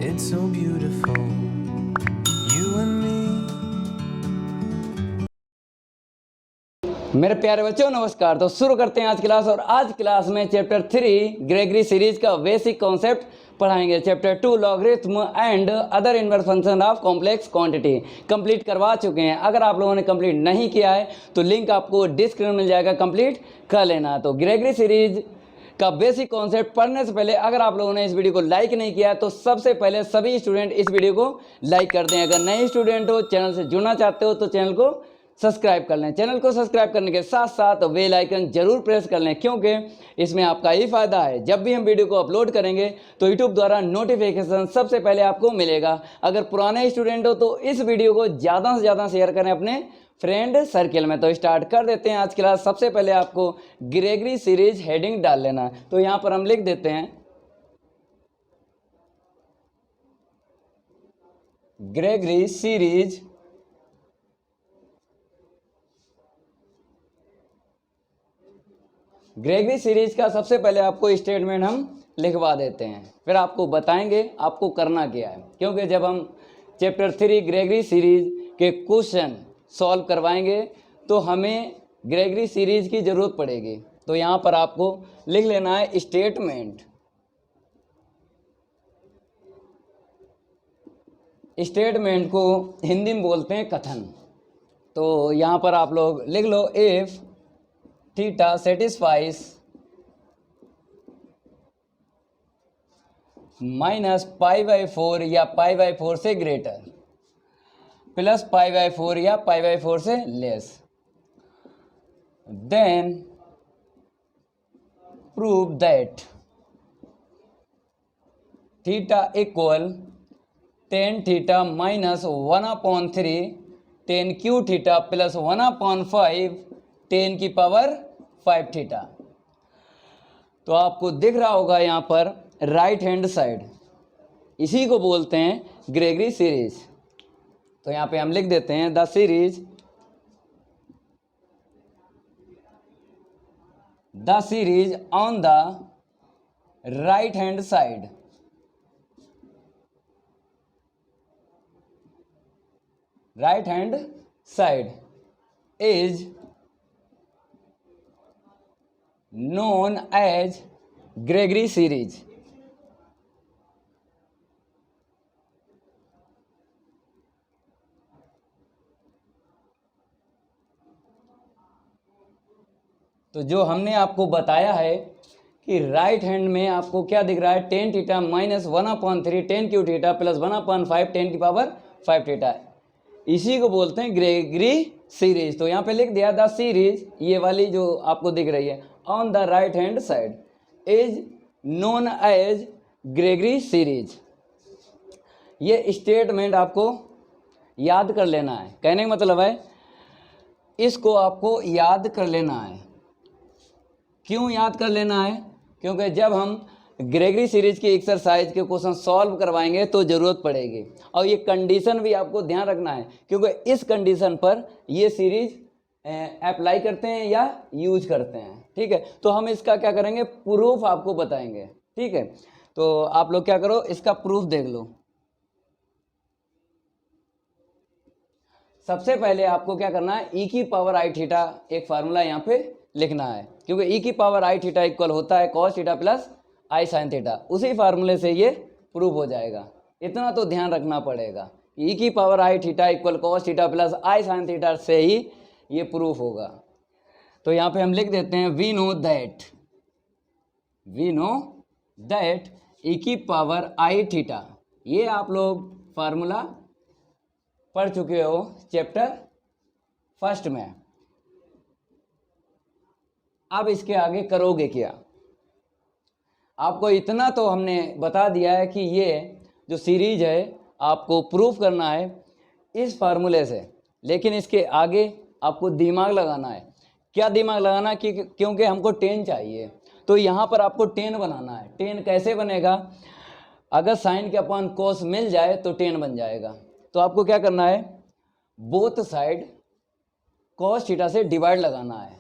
It's so beautiful, you and me. मेरे प्यारे बच्चों नमस्कार। तो शुरू करते हैं आज क्लास। और आज क्लास में चैप्टर 3 ग्रेगरी सीरीज का बेसिक कॉन्सेप्ट पढ़ाएंगे। Chapter 2 logarithm and other inverse function of complex quantity complete करवा चुके हैं। अगर आप लोगों ने कंप्लीट नहीं किया है तो लिंक आपको डिस्क्रिप्शन में मिल जाएगा, कंप्लीट कर लेना। तो ग्रेगरी सीरीज का बेसिक कॉन्सेप्ट पढ़ने से पहले अगर आप लोगों ने इस वीडियो को लाइक नहीं किया है तो सबसे पहले सभी स्टूडेंट इस वीडियो को लाइक कर दें। अगर नए स्टूडेंट हो, चैनल से जुड़ना चाहते हो तो चैनल को सब्सक्राइब कर लें। चैनल को सब्सक्राइब करने के साथ साथ बेल आइकन जरूर प्रेस कर लें, क्योंकि इसमें आपका ही फायदा है। जब भी हम वीडियो को अपलोड करेंगे तो यूट्यूब द्वारा नोटिफिकेशन सबसे पहले आपको मिलेगा। अगर पुराने स्टूडेंट हो तो इस वीडियो को ज़्यादा से ज़्यादा शेयर करें अपने फ्रेंड सर्किल में। तो स्टार्ट कर देते हैं आज क्लास। सबसे पहले आपको ग्रेगरी सीरीज हेडिंग डाल लेना है। तो यहाँ पर हम लिख देते हैं ग्रेगरी सीरीज ग्रेगरी सीरीज का सबसे पहले आपको स्टेटमेंट हम लिखवा देते हैं, फिर आपको बताएंगे आपको करना क्या है। क्योंकि जब हम चैप्टर 3 ग्रेगरी सीरीज के क्वेश्चन सॉल्व करवाएंगे तो हमें ग्रेगरी सीरीज की ज़रूरत पड़ेगी। तो यहाँ पर आपको लिख लेना है स्टेटमेंट। स्टेटमेंट को हिंदी में बोलते हैं कथन। तो यहाँ पर आप लोग लिख लो, इफ थीटा सेटिस्फाइज -π/4 या π/4 से ग्रेटर प्लस π/4 या π/4 से less, then prove that theta equal tan theta -1/3 tan q theta plus 1/5 tan की पावर 5 थीटा। तो आपको दिख रहा होगा यहाँ पर राइट हैंड साइड, इसी को बोलते हैं ग्रेगरी सीरीज। तो यहाँ पे हम लिख देते हैं the series on the right hand side is known as Gregory series. तो जो हमने आपको बताया है कि राइट हैंड में आपको क्या दिख रहा है, tan theta -1/3 tan q theta plus 1/5 tan की पावर 5 थीटा, इसी को बोलते हैं ग्रेगरी सीरीज। तो यहाँ पे लिख दिया द सीरीज, ये वाली जो आपको दिख रही है, on the right hand side is known as Gregory series. ये स्टेटमेंट आपको याद कर लेना है। कहने का मतलब है इसको आपको याद कर लेना है। क्यों याद कर लेना है? क्योंकि जब हम ग्रेगरी सीरीज की एक्सरसाइज के क्वेश्चन सॉल्व करवाएंगे तो ज़रूरत पड़ेगी। और ये कंडीशन भी आपको ध्यान रखना है, क्योंकि इस कंडीशन पर ये सीरीज अप्लाई करते हैं या यूज करते हैं। ठीक है, तो हम इसका क्या करेंगे, प्रूफ आपको बताएंगे। ठीक है, तो आप लोग क्या करो, इसका प्रूफ देख लो। सबसे पहले आपको क्या करना है, e की पावर i थीटा एक फार्मूला यहाँ पे लिखना है, क्योंकि e की पावर i थीटा इक्वल होता है cos theta plus i sin theta. उसी फार्मूले से ये प्रूफ हो जाएगा। इतना तो ध्यान रखना पड़ेगा, e की power i theta equal cos theta plus i sin theta से ही ये प्रूफ होगा। तो यहाँ पे हम लिख देते हैं वी नो दैट e की पावर i थीटा, ये आप लोग फार्मूला पढ़ चुके हो चैप्टर 1 में। अब इसके आगे करोगे क्या, आपको इतना तो हमने बता दिया है कि ये जो सीरीज है आपको प्रूफ करना है इस फार्मूले से, लेकिन इसके आगे आपको दिमाग लगाना है। क्या दिमाग लगाना है कि क्योंकि हमको tan चाहिए, तो यहाँ पर आपको tan बनाना है। tan कैसे बनेगा, अगर साइन के अपॉन कोस मिल जाए तो tan बन जाएगा। तो आपको क्या करना है, बोथ साइड cos थीटा से डिवाइड लगाना है।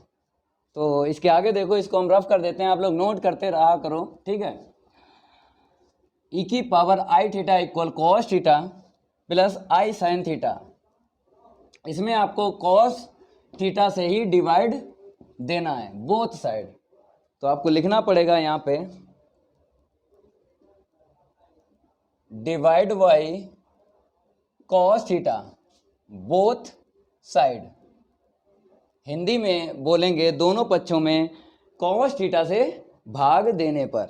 तो इसके आगे देखो, इसको हम रफ कर देते हैं, आप लोग नोट करते रहा करो। ठीक है, ई की power i theta equal cos theta plus i sine theta. इसमें आपको कॉस थीटा से ही डिवाइड देना है बोथ साइड। तो आपको लिखना पड़ेगा यहाँ पे divide by cos theta both side. Hindi में बोलेंगे दोनों पक्षों में कॉस थीटा से भाग देने पर।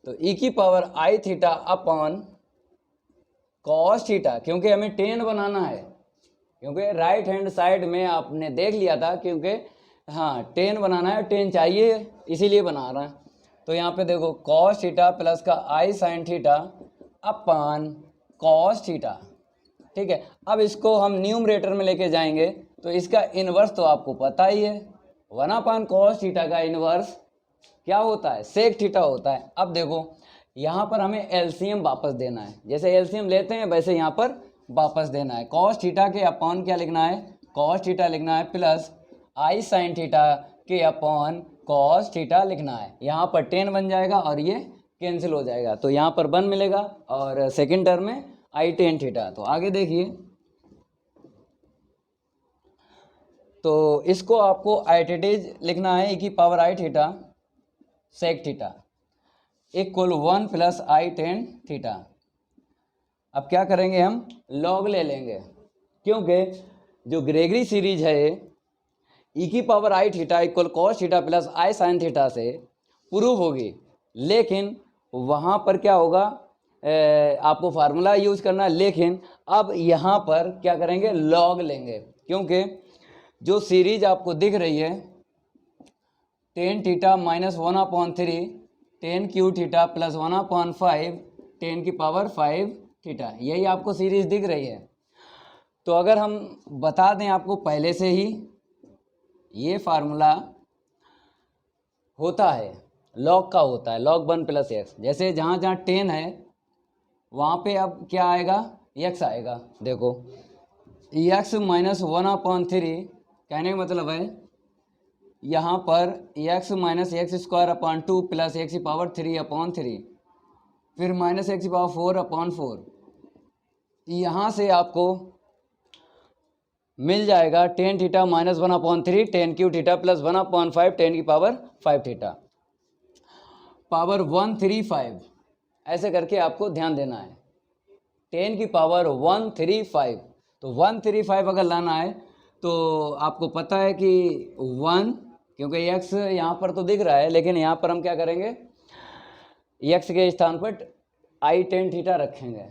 तो ई की power i theta upon cos theta, क्योंकि हमें टेन बनाना है, क्योंकि राइट हैंड साइड में आपने देख लिया था, क्योंकि हाँ टेन बनाना है, टेन चाहिए इसीलिए बना रहा है। तो यहाँ पे देखो कॉस थीटा प्लस का i sine theta upon cos theta. ठीक है, अब इसको हम न्यूमरेटर में लेके जाएंगे तो इसका इन्वर्स तो आपको पता ही है, 1 कॉस थीटा का इन्वर्स क्या होता है, सेक थीटा होता है। अब देखो यहाँ पर हमें एलसीएम वापस देना है, जैसे एलसीएम लेते हैं वैसे यहाँ पर वापस देना है। कॉस थीटा के अपॉन क्या लिखना है, कॉस थीटा लिखना है प्लस आई साइन थीटा के अपॉन कॉस थीटा लिखना है। यहाँ पर 10 बन जाएगा और ये कैंसिल हो जाएगा, तो यहाँ पर 1 मिलेगा और सेकेंड टर्म में आई टेन थीटा। तो आगे देखिए, तो इसको आपको आइटेटेज लिखना है, ई की power i theta sec theta equal 1 plus i tan theta. अब क्या करेंगे, हम लॉग ले लेंगे, क्योंकि जो ग्रेगरी सीरीज है ई की power i theta equal cos theta plus i sine theta से प्रूव होगी, लेकिन वहाँ पर क्या होगा, आपको फार्मूला यूज करना है। लेकिन अब यहाँ पर क्या करेंगे, लॉग लेंगे, क्योंकि जो सीरीज आपको दिख रही है ten theta minus 1/3 tan cube theta plus 1/5 10 की पावर 5 थीटा, यही आपको सीरीज दिख रही है। तो अगर हम बता दें आपको पहले से ही, ये फार्मूला होता है लॉग का, होता है लॉग 1 प्लस एक्स। जैसे जहाँ जहाँ 10 है वहाँ पे अब क्या आएगा, एक्स आएगा। देखो एक्स माइनस 1/3 कहने का मतलब है यहाँ पर x minus x square upon 2 plus x की पावर 3/3 फिर माइनस एक्स की पावर 4/4। यहाँ से आपको मिल जाएगा ten theta minus 1/3 tan cube theta plus 1/5 10 की पावर 5 थीटा पावर 135। ऐसे करके आपको ध्यान देना है, 10 की पावर 135। तो 135 अगर लाना है तो आपको पता है कि 1, क्योंकि एक्स यहाँ पर तो दिख रहा है, लेकिन यहाँ पर हम क्या करेंगे, एक्स के स्थान पर आई टेन थीटा रखेंगे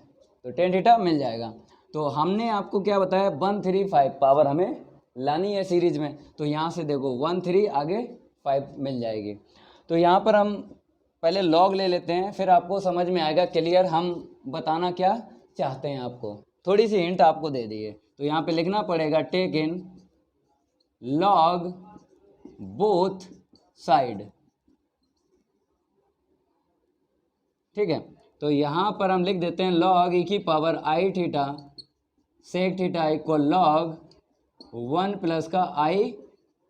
तो टेन थीटा मिल जाएगा। तो हमने आपको क्या बताया, 135 पावर हमें लानी है सीरीज में। तो यहाँ से देखो 13 आगे 5 मिल जाएगी। तो यहाँ पर हम पहले लॉग ले लेते हैं, फिर आपको समझ में आएगा क्लियर हम बताना क्या चाहते हैं। आपको थोड़ी सी हिंट आपको दे दिए, तो यहाँ पे लिखना पड़ेगा take in log both side. ठीक है, तो यहाँ पर हम लिख देते हैं लॉग ई की power i theta sec theta equal log 1 plus का आई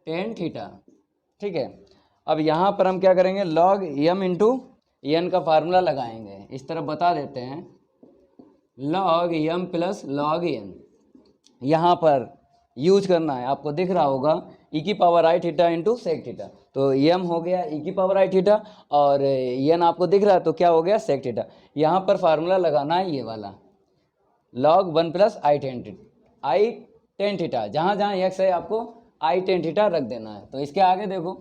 टेन थीटा। ठीक है, अब यहाँ पर हम क्या करेंगे, लॉग यम इंटू एन का फार्मूला लगाएंगे। इस तरह बता देते हैं लॉग यम प्लस लॉग एन, यहाँ पर यूज करना है। आपको दिख रहा होगा ई की power i theta into sec theta, तो यम हो गया ई की पावर आई थीटा और एन आपको दिख रहा है तो क्या हो गया सेक थीटा। यहाँ पर फार्मूला लगाना है ये वाला log 1 plus i tan theta, जहाँ जहाँ एक्स है आपको आई टेन थीटा रख देना है। तो इसके आगे देखो,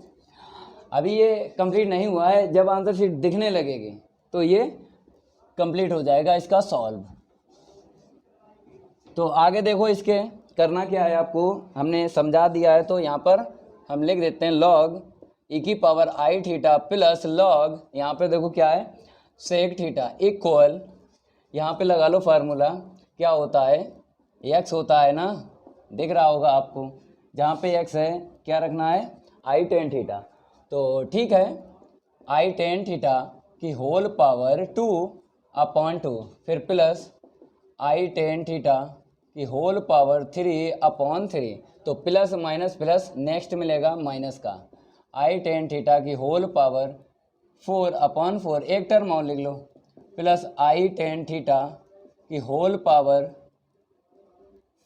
अभी ये कंप्लीट नहीं हुआ है, जब आंसर शीट दिखने लगेगी तो ये कंप्लीट हो जाएगा इसका सॉल्व। तो आगे देखो, इसके करना क्या है आपको हमने समझा दिया है। तो यहाँ पर हम लिख देते हैं लॉग ई की power i theta plus log, यहाँ पे देखो क्या है सेक थीटा इक्वल, यहाँ पे लगा लो फार्मूला, क्या होता है एक्स होता है ना, दिख रहा होगा आपको, जहाँ पे एक्स है क्या रखना है आई टेन थीटा। तो ठीक है, आई टेन थीटा की होल पावर 2/2 फिर प्लस आई टेन थीटा की होल पावर 3/3। तो प्लस माइनस प्लस नेक्स्ट मिलेगा माइनस का, आई टेन थीटा की होल पावर 4/4, एक टर्म और लिख लो प्लस आई टेन थीटा की होल पावर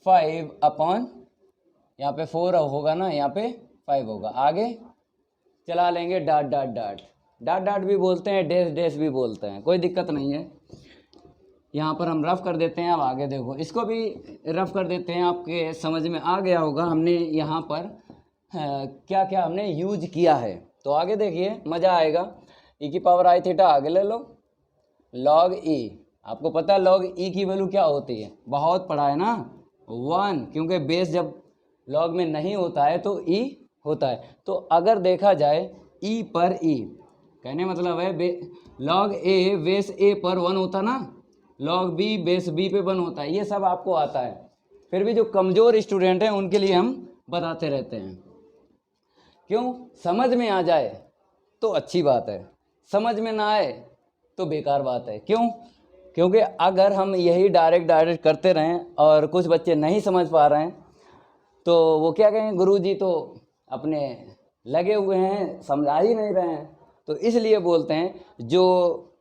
5 अपॉन, यहाँ पे 4 होगा ना, यहाँ पे 5 होगा। आगे चला लेंगे dot dot dot, dot dot भी बोलते हैं, डैश डैश भी बोलते हैं, कोई दिक्कत नहीं है। यहाँ पर हम रफ कर देते हैं। अब आगे देखो, इसको भी रफ कर देते हैं, आपके समझ में आ गया होगा हमने यहाँ पर क्या क्या हमने यूज किया है। तो आगे देखिए, मज़ा आएगा। ई की पावर आई थीटा आगे ले लो, लॉग ई, आपको पता है लॉग ई की वैल्यू क्या होती है, बहुत पढ़ा है ना, 1, क्योंकि बेस जब लॉग में नहीं होता है तो ई होता है। तो अगर देखा जाए ई पर ई, कहने मतलब है लॉग ए बेस ए पर 1 होता ना, लॉग बी बेस बी पे 1 होता है, ये सब आपको आता है। फिर भी जो कमज़ोर स्टूडेंट हैं उनके लिए हम बताते रहते हैं। क्यों? समझ में आ जाए तो अच्छी बात है, समझ में ना आए तो बेकार बात है। क्यों? क्योंकि अगर हम यही डायरेक्ट करते रहें और कुछ बच्चे नहीं समझ पा रहे हैं तो वो क्या कहें, गुरुजी तो अपने लगे हुए हैं, समझा ही नहीं रहे हैं। तो इसलिए बोलते हैं जो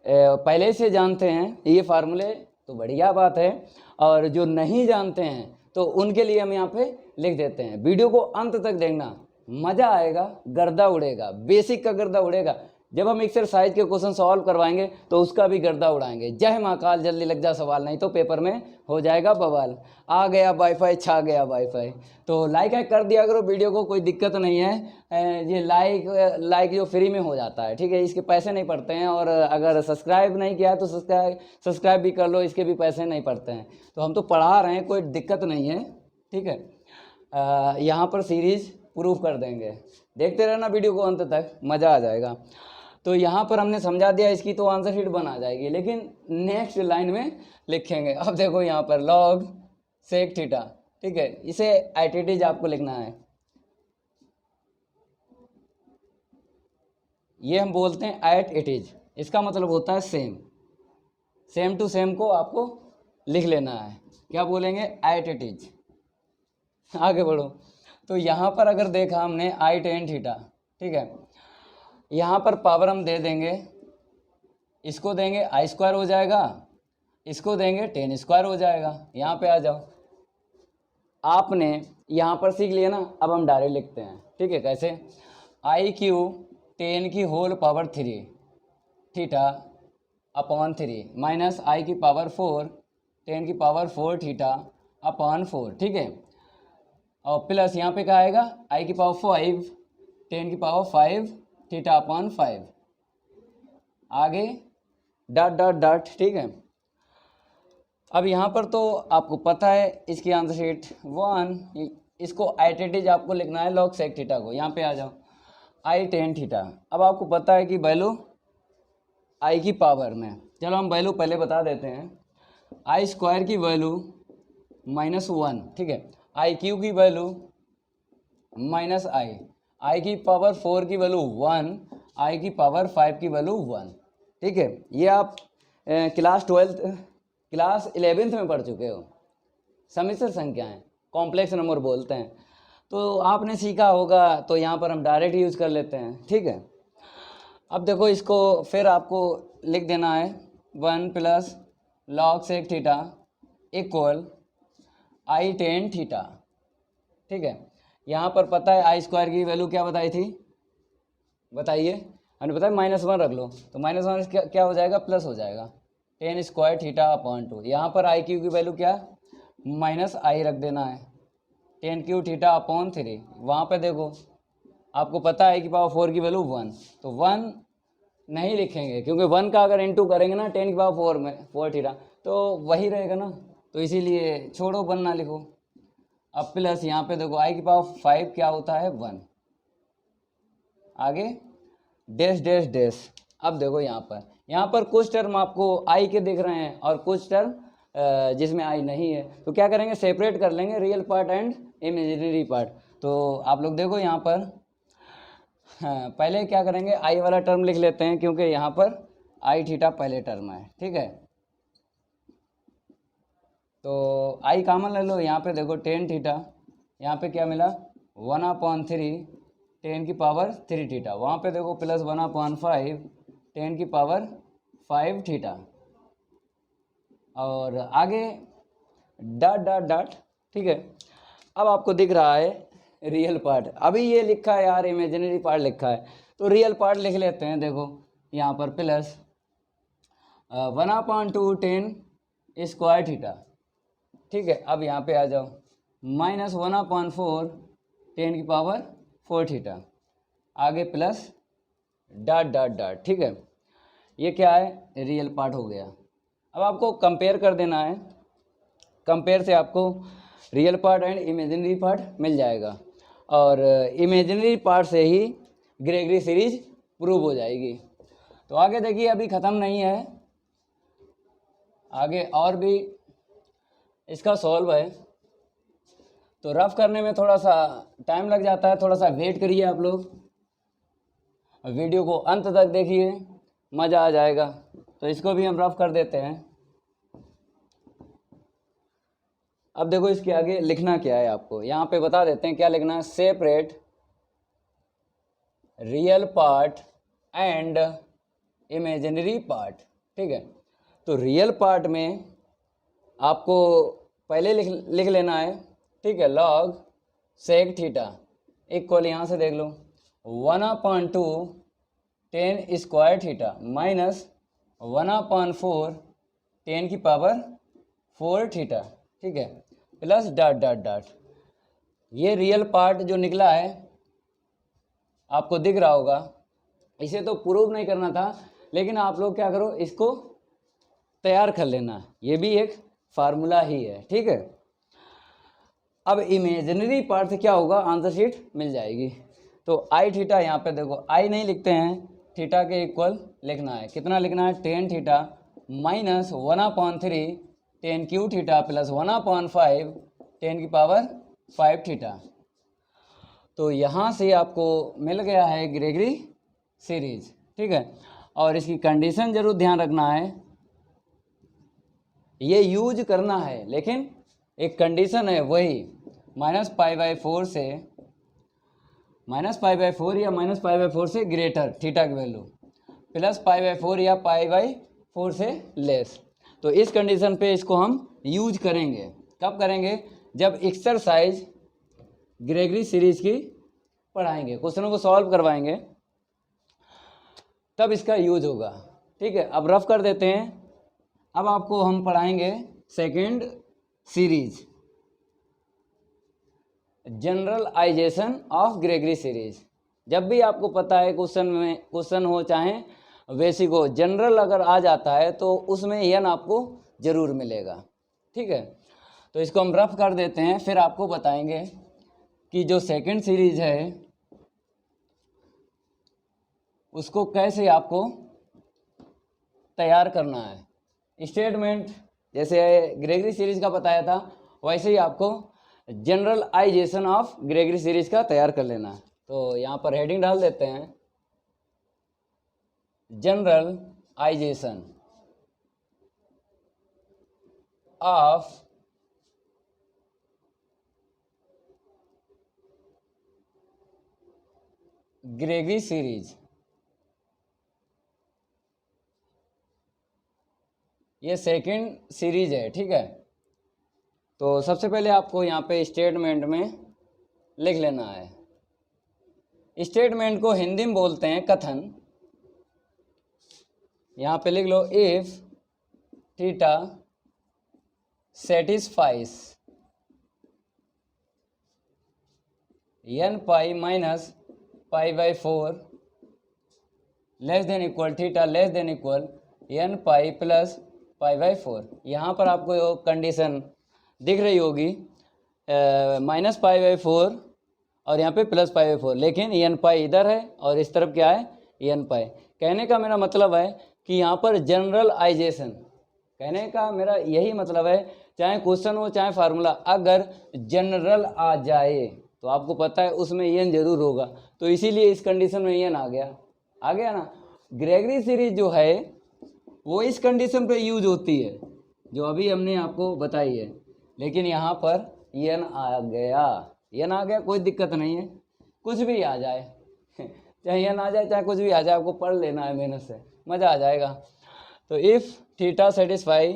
पहले से जानते हैं ये फार्मूले तो बढ़िया बात है, और जो नहीं जानते हैं तो उनके लिए हम यहाँ पे लिख देते हैं। वीडियो को अंत तक देखना, मज़ा आएगा, गर्दा उड़ेगा, बेसिक का गर्दा उड़ेगा। जब हम एक्सरसाइज के क्वेश्चन सॉल्व करवाएंगे तो उसका भी गर्दा उड़ाएंगे। जय महाकाल, जल्दी लग जा सवाल, नहीं तो पेपर में हो जाएगा बवाल। आ गया वाईफाई, छा गया वाईफाई। तो लाइक कर दिया करो वीडियो को, कोई दिक्कत नहीं है। ये लाइक जो फ्री में हो जाता है, ठीक है, इसके पैसे नहीं पड़ते हैं। और अगर सब्सक्राइब नहीं किया तो सब्सक्राइब भी कर लो, इसके भी पैसे नहीं पड़ते हैं। तो हम तो पढ़ा रहे हैं, कोई दिक्कत नहीं है, ठीक है। यहाँ पर सीरीज प्रूफ कर देंगे, देखते रहना वीडियो को अंत तक, मज़ा आ जाएगा। तो यहाँ पर हमने समझा दिया, इसकी तो आंसर शीट बन आ जाएगी, लेकिन नेक्स्ट लाइन में लिखेंगे। अब देखो यहाँ पर लॉग सेक थीटा, ठीक है, इसे एट इट इज आपको लिखना है। ये हम बोलते हैं एट इट इज, इसका मतलब होता है सेम, सेम टू सेम को आपको लिख लेना है। क्या बोलेंगे? At it is. आगे बढ़ो। तो यहाँ पर अगर देखा हमने आई टेन थीटा, ठीक है, यहाँ पर पावर हम दे देंगे, इसको देंगे आई स्क्वायर हो जाएगा, इसको देंगे टेन स्क्वायर हो जाएगा। यहाँ पे आ जाओ, आपने यहाँ पर सीख लिया ना, अब हम डायरेक्ट लिखते हैं, ठीक है। कैसे? आई क्यू 10 की whole power 3 theta upon 3 minus i की पावर 4 10 की पावर 4 थीटा अपॉन 4, ठीक है। और प्लस यहाँ पे क्या आएगा? आई की पावर 5 10 की पावर 5 थीटा अपॉन 5, आगे डॉट डॉट डॉट, ठीक है। अब यहाँ पर तो आपको पता है इसकी आंसर शीट 1, इसको एट इट इज आपको लिखना है लॉग सेक थीटा को। यहाँ पे आ जाओ, आई टेन थीटा। अब आपको पता है कि वैल्यू आई की पावर में, चलो हम वैल्यू पहले बता देते हैं। आई स्क्वायर की वैल्यू -1, ठीक है। आई क्यू की वैल्यू माइनस आई की पावर 4 की वैल्यू 1, आई की पावर 5 की वैल्यू 1, ठीक है। ये आप क्लास 11th में पढ़ चुके हो, समिश्र संख्याएं, कॉम्प्लेक्स नंबर बोलते हैं, तो आपने सीखा होगा। तो यहाँ पर हम डायरेक्ट यूज कर लेते हैं, ठीक है। अब देखो, इसको फिर आपको लिख देना है 1 plus log sec theta equal i tan theta, ठीक है। यहाँ पर पता है आई स्क्वायर की वैल्यू क्या बताई थी, बताइए। हमने बताया -1 रख लो, तो -1 क्या हो जाएगा? प्लस हो जाएगा 10 स्क्वायर थीटा अपॉन 2। यहाँ पर आई क्यू की वैल्यू क्या? माइनस आई रख देना है, 10 क्यू थीटा अपॉन 3। वहाँ पे देखो, आपको पता है कि पावर 4 की वैल्यू 1, तो 1 नहीं लिखेंगे, क्योंकि 1 का अगर इंटू करेंगे ना 10 की पावर 4 में 4 थीटा, तो वही रहेगा ना, तो इसीलिए छोड़ो, 1 ना लिखो। अब प्लस यहाँ पे देखो, आई की पावर 5 क्या होता है? 1, आगे डैश डैश डैश। अब देखो यहाँ पर कुछ टर्म आपको आई के दिख रहे हैं और कुछ टर्म जिसमें आई नहीं है, तो क्या करेंगे? सेपरेट कर लेंगे real part and imaginary part. तो आप लोग देखो यहाँ पर, हाँ, पहले क्या करेंगे? आई वाला टर्म लिख लेते हैं, क्योंकि यहाँ पर आई थीटा पहले टर्म है, ठीक है। तो आई कॉमन ले लो, यहाँ पे देखो 10 थीटा, यहाँ पे क्या मिला? 1/3 10 की पावर 3 थीटा। वहाँ पे देखो प्लस 1/5 10 की पावर 5 थीटा, और आगे डॉट डॉट डॉट, ठीक है। अब आपको दिख रहा है रियल पार्ट, अभी ये लिखा है यार इमेजिनरी पार्ट लिखा है, तो रियल पार्ट लिख लेते हैं। देखो यहाँ पर प्लस 1/2 10 स्क्वायर थीटा, ठीक है। अब यहाँ पे आ जाओ, माइनस 1/4 10 की पावर 4 थीटा, आगे प्लस डॉट डॉट डॉट, ठीक है। ये क्या है, रियल पार्ट हो गया। अब आपको कंपेयर कर देना है, कंपेयर से आपको real part and imaginary part मिल जाएगा, और इमेजिनरी पार्ट से ही ग्रेगरी सीरीज प्रूव हो जाएगी। तो आगे देखिए, अभी ख़त्म नहीं है, आगे और भी इसका सॉल्व है, तो रफ करने में थोड़ा सा टाइम लग जाता है, थोड़ा सा वेट करिए आप लोग, वीडियो को अंत तक देखिए, मज़ा आ जाएगा। तो इसको भी हम रफ कर देते हैं। अब देखो इसके आगे लिखना क्या है, आपको यहाँ पे बता देते हैं क्या लिखना है। Separate real part and imaginary part, ठीक है। तो रियल पार्ट में आपको पहले लिख लेना है, ठीक है। लॉग सेक थीटा इक्वल, यहाँ से देख लो 1/2 10 स्क्वायर थीटा माइनस 1/4 10 की पावर 4 थीटा, ठीक है, प्लस डॉट डॉट डॉट। ये रियल पार्ट जो निकला है आपको दिख रहा होगा, इसे तो प्रूव नहीं करना था, लेकिन आप लोग क्या करो, इसको तैयार कर लेना, ये भी एक फार्मूला ही है, ठीक है। अब इमेजिनरी पार्ट से क्या होगा, आंसर शीट मिल जाएगी। तो आई थीटा, यहाँ पे देखो आई नहीं लिखते हैं, थीटा के इक्वल लिखना है, कितना लिखना है 10 theta minus 1/3 10 cube theta plus 1/5 10 की पावर 5 थीटा। तो यहाँ से आपको मिल गया है ग्रेगरी सीरीज, ठीक है। और इसकी कंडीशन जरूर ध्यान रखना है, ये यूज करना है, लेकिन एक कंडीशन है वही -π/4 से -π/4 या -π/4 से ग्रेटर थीटा की वैल्यू, प्लस π/4 या π/4 से लेस। तो इस कंडीशन पे इसको हम यूज करेंगे, कब करेंगे, जब एक्सरसाइज ग्रेगरी सीरीज की पढ़ाएंगे, क्वेश्चनों को सॉल्व करवाएंगे, तब इसका यूज होगा, ठीक है। अब रफ कर देते हैं। अब आपको हम पढ़ाएंगे second series, generalisation of Gregory series. जब भी आपको पता है क्वेश्चन हो चाहे बेसिक हो, जनरल अगर आ जाता है तो उसमें एन आपको जरूर मिलेगा, ठीक है। तो इसको हम रफ कर देते हैं, फिर आपको बताएंगे कि जो सेकंड सीरीज है उसको कैसे आपको तैयार करना है। स्टेटमेंट जैसे ग्रेगरी सीरीज का बताया था, वैसे ही आपको जनरलाइजेशन ऑफ ग्रेगरी सीरीज का तैयार कर लेना है। तो यहाँ पर हेडिंग डाल देते हैं, जनरलाइजेशन ऑफ ग्रेगरी सीरीज। ये सेकंड सीरीज है, ठीक है। तो सबसे पहले आपको यहाँ पे स्टेटमेंट में लिख लेना है। स्टेटमेंट को हिंदी में बोलते हैं कथन। यहाँ पे लिख लो, if theta satisfies n pi minus π/4 less than equal theta less than equal n pi plus π/4। यहाँ पर आपको कंडीशन दिख रही होगी, -π/4 और यहाँ पे +π/4, लेकिन n पाई इधर है और इस तरफ क्या है n पाई। कहने का मेरा मतलब है कि यहाँ पर जनरलाइजेशन, कहने का मेरा यही मतलब है, चाहे क्वेश्चन हो चाहे फार्मूला, अगर जनरल आ जाए तो आपको पता है उसमें n जरूर होगा, तो इसीलिए इस कंडीशन में n आ गया ना। ग्रेगरी सीरीज जो है वो इस कंडीशन पे यूज होती है जो अभी हमने आपको बताई है, लेकिन यहाँ पर n आ गया, कोई दिक्कत नहीं है, कुछ भी आ जाए चाहे n आ जाए चाहे कुछ भी आ जाए, आपको पढ़ लेना है मेहनत से, मज़ा आ जाएगा। तो इफ़ थीटा सेटिस्फाई,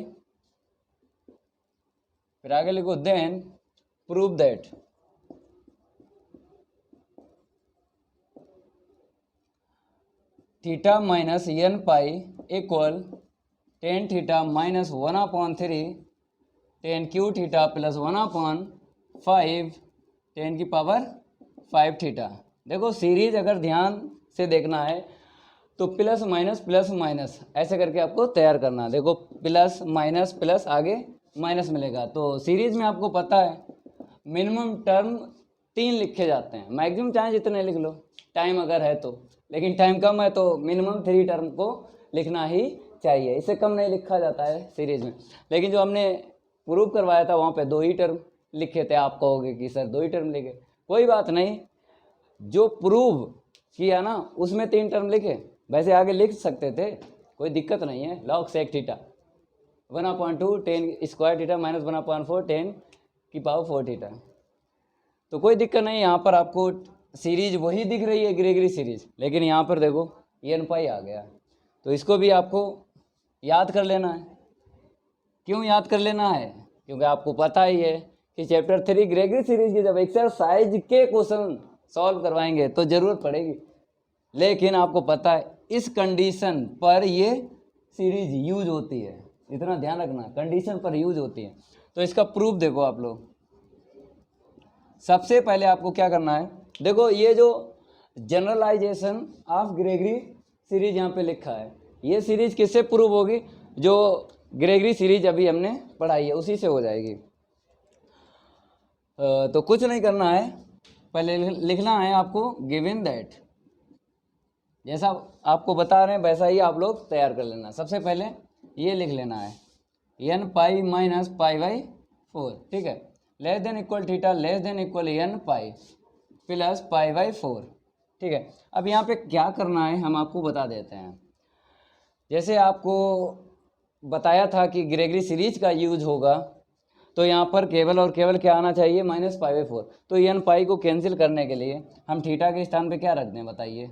फिर आगे लिखो then prove that theta minus n pi equal tan theta minus 1/3 tan cube theta plus 1/5 tan की पावर 5 थीटा। देखो सीरीज अगर ध्यान से देखना है तो प्लस माइनस ऐसे करके आपको तैयार करना है। देखो प्लस प्लस आगे माइनस मिलेगा। तो सीरीज में आपको पता है मिनिमम टर्म 3 लिखे जाते हैं, मैक्सिमम चाहे जितने लिख लो टाइम अगर है तो, लेकिन टाइम कम है तो मिनिमम 3 टर्म को लिखना ही चाहिए, इससे कम नहीं लिखा जाता है सीरीज में। लेकिन जो हमने प्रूव करवाया था वहाँ पे 2 ही टर्म लिखे थे। आप कहोगे कि सर 2 ही टर्म लिखे, कोई बात नहीं, जो प्रूव किया ना उसमें 3 टर्म लिखे, वैसे आगे लिख सकते थे, कोई दिक्कत नहीं है। Log sec theta 1/2 tan square theta minus 1/4 tan की पावर 4 थीटा, तो कोई दिक्कत नहीं। यहाँ पर आपको सीरीज वही दिख रही है ग्रेगरी सीरीज, लेकिन यहाँ पर देखो एन पाई आ गया, तो इसको भी आपको याद कर लेना है। क्यों याद कर लेना है? क्योंकि आपको पता ही है कि चैप्टर 3 ग्रेगरी सीरीज की जब एक्सरसाइज के क्वेश्चन सॉल्व करवाएंगे तो ज़रूरत पड़ेगी, लेकिन आपको पता है इस कंडीशन पर ये सीरीज यूज होती है, इतना ध्यान रखना, कंडीशन पर यूज होती है। तो इसका प्रूफ देखो आप लोग। सबसे पहले आपको क्या करना है, देखो ये जो जनरलाइजेशन ऑफ ग्रेगरी सीरीज यहाँ पे लिखा है, ये सीरीज किससे प्रूव होगी? जो ग्रेगरी सीरीज अभी हमने पढ़ाई है उसी से हो जाएगी। तो कुछ नहीं करना है, पहले लिखना है आपको गिवन दैट, जैसा आपको बता रहे हैं वैसा ही आप लोग तैयार कर लेना। सबसे पहले ये लिख लेना है n pi minus pi by 4, ठीक है, less than equal theta less than equal n pi plus pi by 4, ठीक है। अब यहाँ पे क्या करना है हम आपको बता देते हैं। जैसे आपको बताया था कि ग्रेगरी सीरीज का यूज होगा, तो यहाँ पर केवल और केवल क्या आना चाहिए? Minus pi by 4। तो एन पाई को कैंसिल करने के लिए हम थीटा के स्थान पे क्या रख दें बताइए?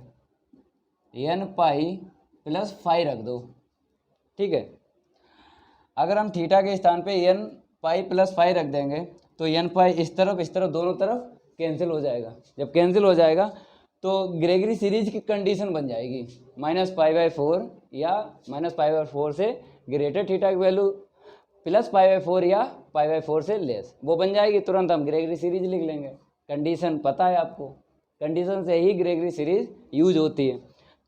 एन पाई प्लस 5 रख दो, ठीक है। अगर हम थीटा के स्थान पे एन पाई प्लस 5 रख देंगे तो एन पाई इस तरफ दोनों तरफ कैंसिल हो जाएगा। जब कैंसिल हो जाएगा तो ग्रेगरी सीरीज की कंडीशन बन जाएगी माइनस पाई बाई 4 या माइनस पाई बाई 4 से ग्रेटर थीटा की वैल्यू प्लस पाई बाई 4 या पाई बाई 4 से लेस, वो बन जाएगी। तुरंत हम ग्रेगरी सीरीज लिख लेंगे, कंडीशन पता है आपको, कंडीशन से ही ग्रेगरी सीरीज यूज होती है,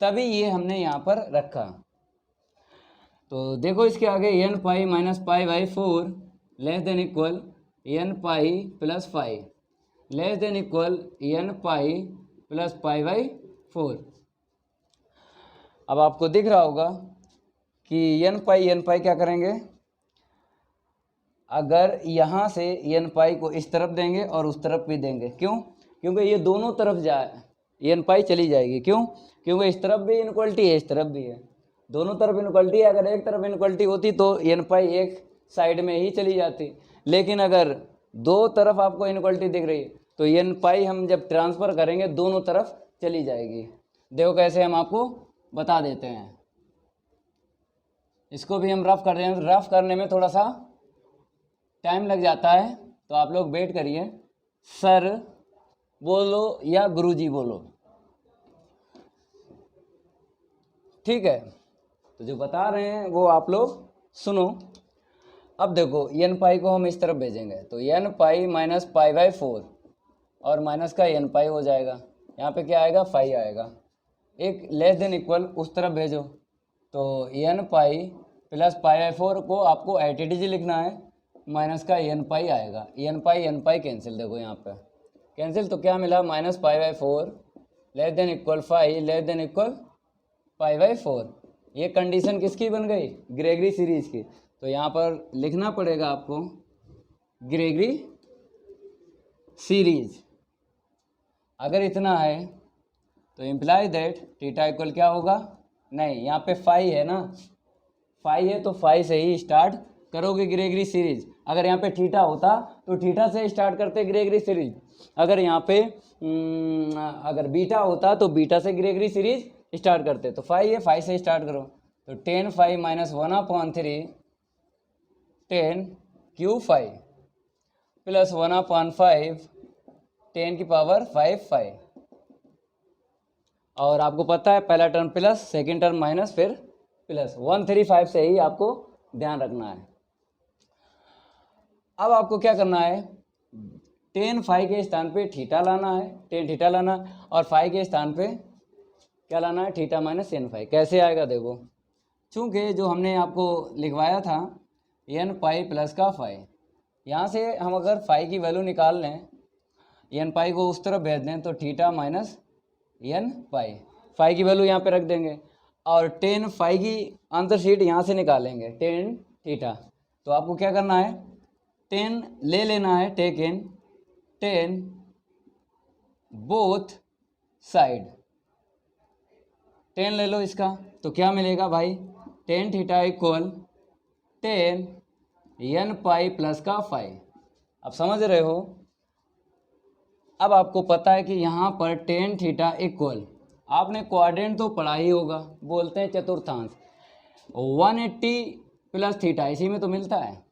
तभी ये हमने यहाँ पर रखा। तो देखो इसके आगे n pi minus pi by 4 less than equal n pi plus 5 less than equal n pi plus pi by 4। अब आपको दिख रहा होगा कि एन पाई क्या करेंगे? अगर यहाँ से एन पाई को इस तरफ देंगे और उस तरफ भी देंगे, क्यों? क्योंकि ये दोनों तरफ जाए एन पाई चली जाएगी। क्यों? क्योंकि इस तरफ भी इनक्वलिटी है, इस तरफ भी है, दोनों तरफ इनक्वलिटी है। अगर एक तरफ इनक्वलिटी होती तो एन पाई एक साइड में ही चली जाती, लेकिन अगर दो तरफ आपको इनक्वलिटी दिख रही है तो एन पाई हम जब ट्रांसफ़र करेंगे दोनों तरफ चली जाएगी। देखो कैसे हम आपको बता देते हैं। इसको भी हम रफ कर रहे हैं, रफ करने में थोड़ा सा टाइम लग जाता है, तो आप लोग वेट करिए। सर बोलो या गुरुजी बोलो, ठीक है। तो जो बता रहे हैं वो आप लोग सुनो। अब देखो एन पाई को हम इस तरफ भेजेंगे तो n pi minus pi by 4 और माइनस का एन पाई हो जाएगा, यहाँ पे क्या आएगा? 5 आएगा। एक लेस देन इक्वल उस तरफ भेजो तो n pi plus pi by 4 को आपको एटीडी लिखना है, माइनस का एन पाई आएगा। एन पाई कैंसिल, देखो यहाँ पे कैंसिल, तो क्या मिला? Minus pi by 4 less than equal 5 less than equal pi by 4। ये कंडीशन किसकी बन गई? ग्रेगरी सीरीज की। तो यहाँ पर लिखना पड़ेगा आपको ग्रेगरी सीरीज। अगर इतना है तो इम्प्लाई दैट थीटा इक्वल क्या होगा? नहीं, यहाँ पे 5 है ना, 5 है तो 5 से ही स्टार्ट करोगे ग्रेगरी सीरीज। अगर यहाँ पे थीटा होता तो थीटा से स्टार्ट करते ग्रेगरी सीरीज। अगर यहाँ पे अगर बीटा होता तो बीटा से ग्रेगरी सीरीज स्टार्ट करते। तो 5 है, 5 से स्टार्ट करो तो ten five minus 1/3 tan Q five plus 1/5 10 की पावर 5 और आपको पता है पहला term plus, second term minus, फिर प्लस 135 से ही आपको ध्यान रखना है। अब आपको क्या करना है, टेन फाइव के स्थान पे थीटा लाना है, टेन थीटा लाना, और फाइव के स्थान पे क्या लाना है, थीटा माइनस टेन फाइव। कैसे आएगा देखो, चूँकि जो हमने आपको लिखवाया था एन पाई प्लस का फाइव, यहाँ से हम अगर फाइव की वैल्यू निकाल लें, एन पाई को उस तरफ भेज दें तो थीटा माइनस एन पाई, फाइव की वैल्यू यहाँ पे रख देंगे, और टेन फाइव की आंसर शीट यहाँ से निकालेंगे टेन थीटा। तो आपको क्या करना है, टेन ले लेना है, take in tan both side, tan ले लो इसका, तो क्या मिलेगा भाई, tan theta equal tan n pi plus का फाइव। अब समझ रहे हो। अब आपको पता है कि यहाँ पर टेन थीटा इक्वल, आपने क्वाड्रेंट तो पढ़ा ही होगा, बोलते हैं चतुर्थांश, 180 प्लस थीटा, इसी में तो मिलता है।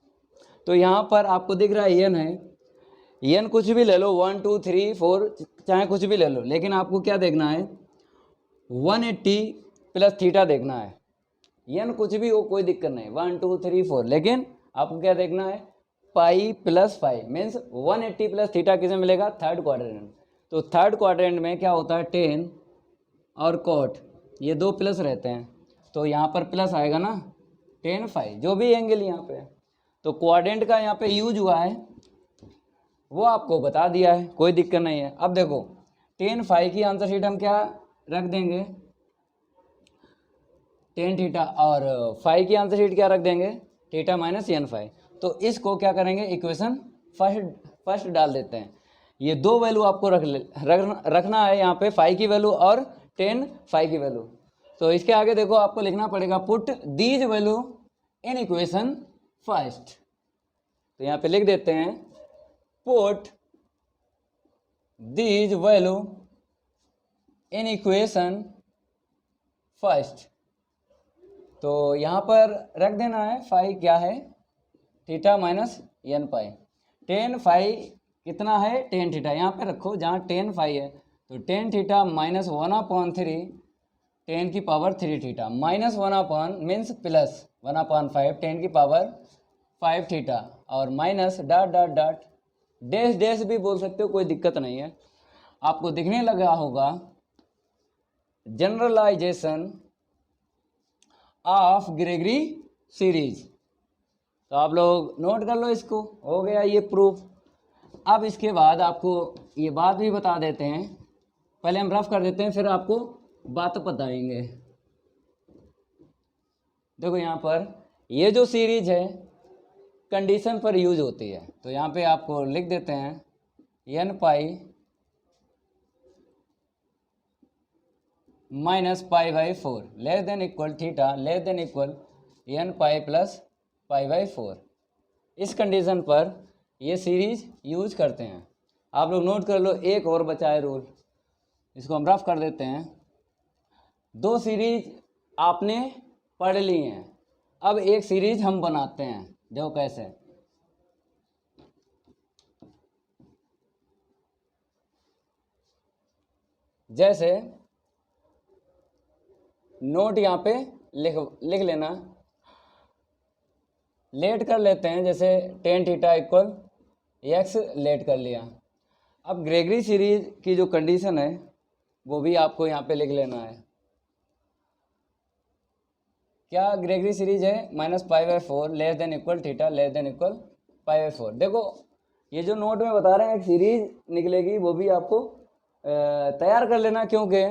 तो यहाँ पर आपको दिख रहा है एन है, एन कुछ भी ले लो, 1 2 3 4 चाहे कुछ भी ले लो, लेकिन आपको क्या देखना है, 180 प्लस थीटा देखना है। एन कुछ भी हो कोई दिक्कत नहीं, 1 2 3 4, लेकिन आपको क्या देखना है, pi plus five means 180 plus theta किसे मिलेगा, थर्ड क्वाड्रेंट। तो थर्ड क्वाड्रेंट में क्या होता है, टेन और कोट ये दो प्लस रहते हैं, तो यहाँ पर प्लस आएगा ना, टेन फाइव जो भी एंगल यहाँ पे, तो क्वाड्रेंट का यहाँ पे यूज हुआ है वो आपको बता दिया है, कोई दिक्कत नहीं है। अब देखो टेन फाइव की आंसर शीट हम क्या रख देंगे, टेन थीटा, और फाइव की आंसर शीट क्या रख देंगे, थीटा माइनस एन फाइव। तो इसको क्या करेंगे, इक्वेशन फर्स्ट डाल देते हैं। ये दो वैल्यू आपको रखना है यहाँ पे, फाइव की वैल्यू और टेन फाइव की वैल्यू। तो इसके आगे देखो आपको लिखना पड़ेगा, put these value in equation first. तो यहाँ पे लिख देते हैं, put these value in equation first. तो यहाँ पर रख देना है, फाइव क्या है, थीटा माइनस एन पाई, टेन फाइव कितना है, टेन थीटा, यहाँ पे रखो जहाँ टेन फाइव है, तो टेन थीटा माइनस 1/3 10 की power 3 theta, minus 1/, means plus 1/5 10 की पावर 5 थीटा, और minus dot dot dot dash dash भी बोल सकते हो, कोई दिक्कत नहीं है। आपको दिखने लगा होगा जनरलाइजेशन ऑफ ग्रेगरी सीरीज, तो आप लोग नोट कर लो इसको, हो गया ये प्रूफ। अब इसके बाद आपको ये बात भी बता देते हैं, पहले हम रफ कर देते हैं फिर आपको बात बताएंगे। देखो यहाँ पर ये जो सीरीज है कंडीशन पर यूज होती है, तो यहाँ पे आपको लिख देते हैं n pi minus pi by 4 less than equal theta less than equal n pi plus pi by 4। इस कंडीशन पर ये सीरीज यूज करते हैं। आप लोग नोट कर लो, एक और बचा है रूल, इसको हम रफ कर देते हैं। दो सीरीज आपने पढ़ ली हैं, अब एक सीरीज हम बनाते हैं, देखो कैसे। जैसे नोट यहाँ पे लिख लेना, लेट कर लेते हैं, जैसे tan theta equal x let कर लिया। अब ग्रेगरी सीरीज की जो कंडीशन है वो भी आपको यहाँ पे लिख लेना है। क्या ग्रेगरी सीरीज है, minus pi by 4 less than equal theta less than equal pi by 4। देखो ये जो नोट में बता रहे हैं एक सीरीज निकलेगी, वो भी आपको तैयार कर लेना, क्योंकि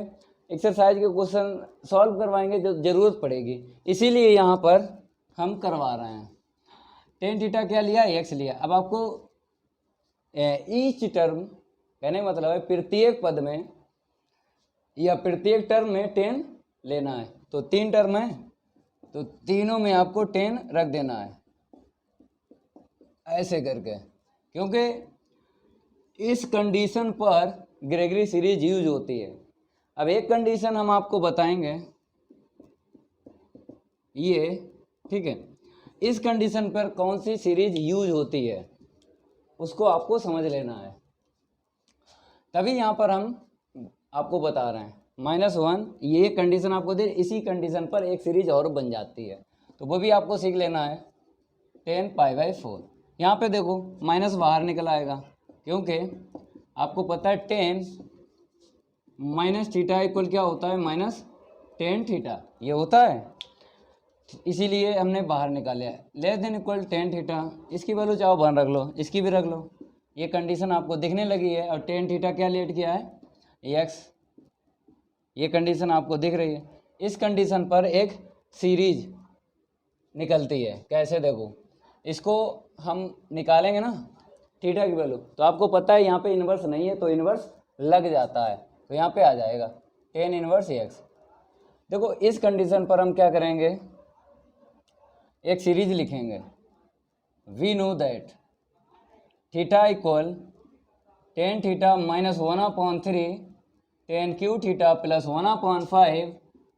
एक्सरसाइज के क्वेश्चन सॉल्व करवाएंगे जो ज़रूरत पड़ेगी, इसीलिए यहाँ पर हम करवा रहे हैं। टेन थीटा क्या लिया, एक्स लिया। अब आपको ईच टर्म कहने मतलब है प्रत्येक पद में या प्रत्येक टर्म में 10 लेना है। तो 3 टर्म है तो तीनों में आपको 10 रख देना है, ऐसे करके, क्योंकि इस कंडीशन पर ग्रेगरी सीरीज यूज होती है। अब एक कंडीशन हम आपको बताएंगे, ये, ठीक है। इस कंडीशन पर कौन सी सीरीज यूज होती है उसको आपको समझ लेना है, तभी यहाँ पर हम आपको बता रहे हैं। -1 ये कंडीशन आपको दे, इसी कंडीशन पर एक सीरीज और बन जाती है, तो वो भी आपको सीख लेना है। 10π/4 यहाँ पे देखो माइनस बाहर निकल आएगा, क्योंकि आपको पता है 10 माइनस थीटा इक्वल क्या होता है, -10 थीटा, ये होता है, इसीलिए हमने बाहर निकाला है। लेस देन इक्वल 10 थीटा, इसकी वैल्यू चाहो 1 रख लो, इसकी भी रख लो, ये कंडीशन आपको दिखने लगी है। और 10 थीटा क्या लेट किया है, x, ये कंडीशन आपको दिख रही है। इस कंडीशन पर एक सीरीज निकलती है, कैसे देखो, इसको हम निकालेंगे ना थीटा की वैल्यू, तो आपको पता है यहाँ पे इन्वर्स नहीं है तो इन्वर्स लग जाता है, तो यहाँ पे आ जाएगा 10 इन्वर्स x। देखो इस कंडीशन पर हम क्या करेंगे, एक सीरीज लिखेंगे। We know that theta equal 10 theta -1/3 10 cube theta plus 1/5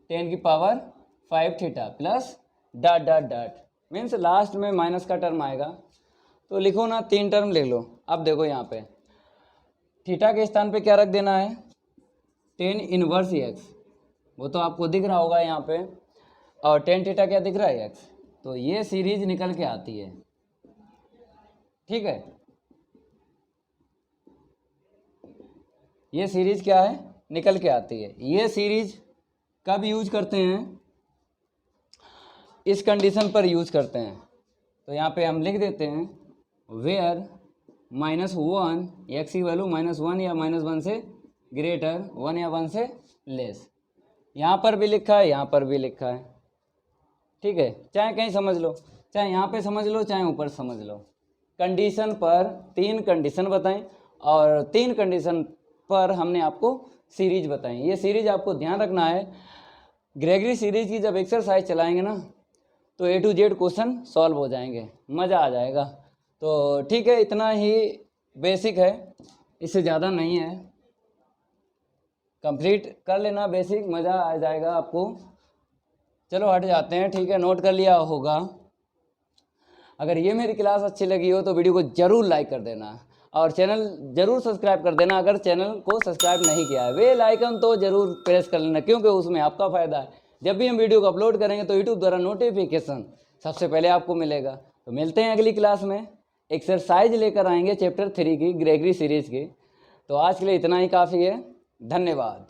10 की power 5 theta plus dot dot dot, means last में माइनस का टर्म आएगा, तो लिखो ना 3 टर्म लिख लो। अब देखो यहाँ पे थीटा के स्थान पे क्या रख देना है, 10 इनवर्स x, वो तो आपको दिख रहा होगा यहाँ पे, और 10 थीटा क्या दिख रहा है x, तो ये सीरीज निकल के आती है, ठीक है। ये सीरीज क्या है, निकल के आती है। ये सीरीज कब यूज करते हैं, इस कंडीशन पर यूज करते हैं, तो यहाँ पे हम लिख देते हैं वेयर -1 x की वैल्यू -1 या -1 से ग्रेटर, 1 या 1 से लेस, यहाँ पर भी लिखा है, यहाँ पर भी लिखा है, ठीक है। चाहे कहीं समझ लो, चाहे यहाँ पे समझ लो, चाहे ऊपर समझ लो, कंडीशन पर 3 कंडीशन बताएं और 3 कंडीशन पर हमने आपको सीरीज बताई। ये सीरीज आपको ध्यान रखना है, ग्रेगरी सीरीज की जब एक्सरसाइज चलाएंगे ना तो A to Z question solve हो जाएंगे, मज़ा आ जाएगा। तो ठीक है, इतना ही बेसिक है, इससे ज़्यादा नहीं है, कंप्लीट कर लेना बेसिक, मज़ा आ जाएगा आपको। चलो हट जाते हैं, ठीक है, नोट कर लिया होगा। अगर ये मेरी क्लास अच्छी लगी हो तो वीडियो को ज़रूर लाइक कर देना और चैनल ज़रूर सब्सक्राइब कर देना। अगर चैनल को सब्सक्राइब नहीं किया है, बेल आइकन तो ज़रूर प्रेस कर लेना, क्योंकि उसमें आपका फ़ायदा है। जब भी हम वीडियो को अपलोड करेंगे तो यूट्यूब द्वारा नोटिफिकेशन सबसे पहले आपको मिलेगा। तो मिलते हैं अगली क्लास में, एक्सरसाइज लेकर आएंगे चैप्टर 3 की, ग्रेगरी सीरीज़ की। तो आज के लिए इतना ही काफ़ी है, धन्यवाद।